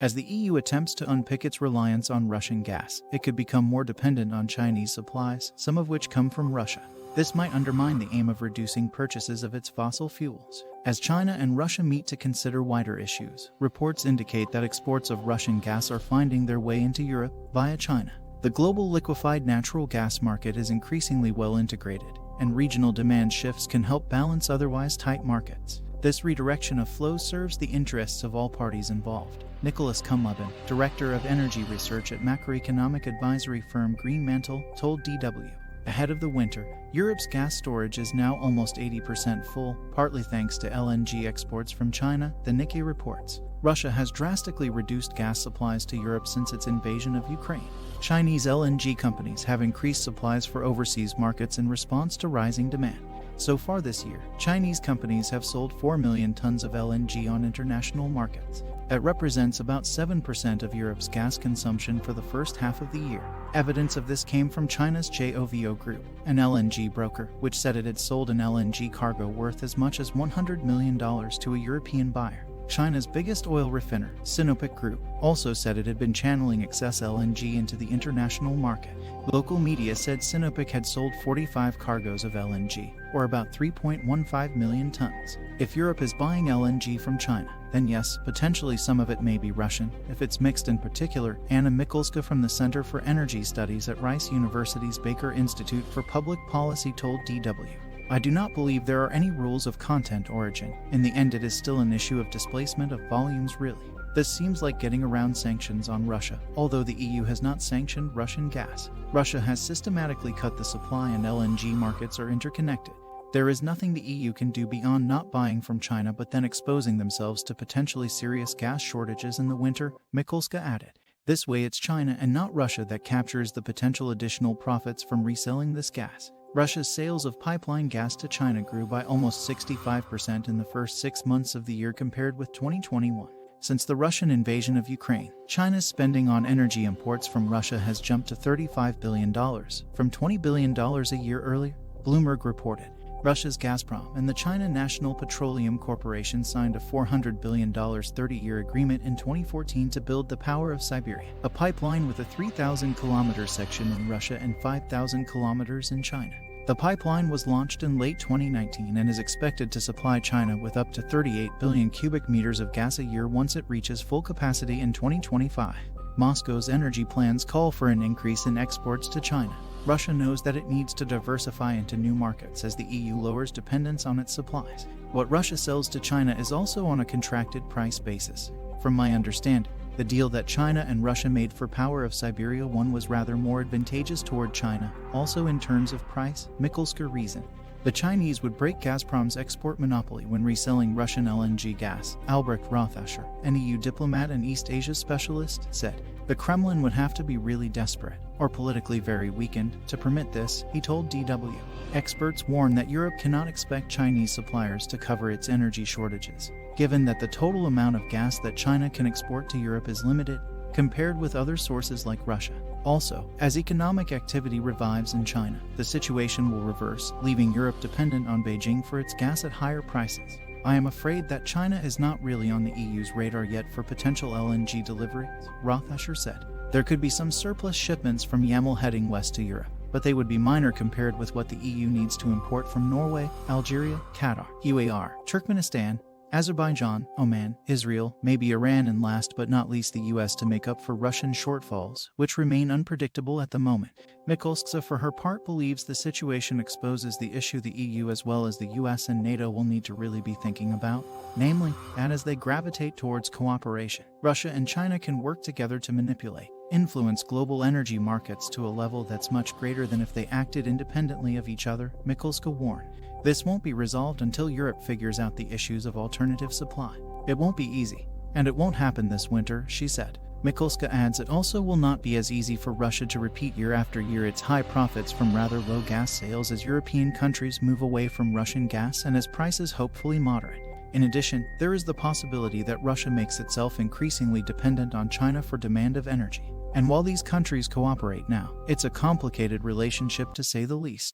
As the EU attempts to unpick its reliance on Russian gas, it could become more dependent on Chinese supplies, some of which come from Russia. This might undermine the aim of reducing purchases of its fossil fuels. As China and Russia meet to consider wider issues, reports indicate that exports of Russian gas are finding their way into Europe via China. The global liquefied natural gas market is increasingly well integrated, and regional demand shifts can help balance otherwise tight markets. This redirection of flows serves the interests of all parties involved. Nicholas Kumleben, director of energy research at macroeconomic advisory firm Greenmantle, told DW. Ahead of the winter, Europe's gas storage is now almost 80% full, partly thanks to LNG exports from China, the Nikkei reports. Russia has drastically reduced gas supplies to Europe since its invasion of Ukraine. Chinese LNG companies have increased supplies for overseas markets in response to rising demand. So far this year, Chinese companies have sold 4 million tons of LNG on international markets. That represents about 7% of Europe's gas consumption for the first half of the year. Evidence of this came from China's Chowk Group, an LNG broker, which said it had sold an LNG cargo worth as much as $100 million to a European buyer. China's biggest oil refiner, Sinopec Group, also said it had been channeling excess LNG into the international market. Local media said Sinopec had sold 45 cargoes of LNG, or about 3.15 million tons. If Europe is buying LNG from China, then yes, potentially some of it may be Russian, if it's mixed in particular. Anna Mikulska from the Center for Energy Studies at Rice University's Baker Institute for Public Policy told DW. I do not believe there are any rules of content origin. In the end, it is still an issue of displacement of volumes, really. This seems like getting around sanctions on Russia, although the EU has not sanctioned Russian gas. Russia has systematically cut the supply and LNG markets are interconnected. There is nothing the EU can do beyond not buying from China but then exposing themselves to potentially serious gas shortages in the winter, Mikulska added. This way it's China and not Russia that captures the potential additional profits from reselling this gas. Russia's sales of pipeline gas to China grew by almost 65% in the first 6 months of the year compared with 2021. Since the Russian invasion of Ukraine, China's spending on energy imports from Russia has jumped to $35 billion, from $20 billion a year earlier, Bloomberg reported. Russia's Gazprom and the China National Petroleum Corporation signed a $400 billion 30-year agreement in 2014 to build the Power of Siberia, a pipeline with a 3,000-kilometer section in Russia and 5,000 kilometers in China. The pipeline was launched in late 2019 and is expected to supply China with up to 38 billion cubic meters of gas a year once it reaches full capacity in 2025. Moscow's energy plans call for an increase in exports to China. Russia knows that it needs to diversify into new markets as the EU lowers dependence on its supplies. What Russia sells to China is also on a contracted price basis. From my understanding, the deal that China and Russia made for Power of Siberia 1 was rather more advantageous toward China, also in terms of price, Mikulska reasoned. The Chinese would break Gazprom's export monopoly when reselling Russian LNG gas, Albrecht Rothascher, an EU diplomat and East Asia specialist, said. The Kremlin would have to be really desperate, or politically very weakened, to permit this, he told DW. Experts warn that Europe cannot expect Chinese suppliers to cover its energy shortages, given that the total amount of gas that China can export to Europe is limited, compared with other sources like Russia. Also, as economic activity revives in China, the situation will reverse, leaving Europe dependent on Beijing for its gas at higher prices. I am afraid that China is not really on the EU's radar yet for potential LNG deliveries, Rothascher said. There could be some surplus shipments from Yamal heading west to Europe, but they would be minor compared with what the EU needs to import from Norway, Algeria, Qatar, UAE, Turkmenistan, Azerbaijan, Oman, Israel, maybe Iran, and last but not least the US to make up for Russian shortfalls, which remain unpredictable at the moment. Mikulska, for her part, believes the situation exposes the issue the EU as well as the US and NATO will need to really be thinking about, namely, that as they gravitate towards cooperation, Russia and China can work together to manipulate, influence global energy markets to a level that's much greater than if they acted independently of each other, Mikulska warned. This won't be resolved until Europe figures out the issues of alternative supply. It won't be easy, and it won't happen this winter, she said. Mikulska adds it also will not be as easy for Russia to repeat year after year its high profits from rather low gas sales as European countries move away from Russian gas and as prices hopefully moderate. In addition, there is the possibility that Russia makes itself increasingly dependent on China for demand of energy. And while these countries cooperate now, it's a complicated relationship to say the least.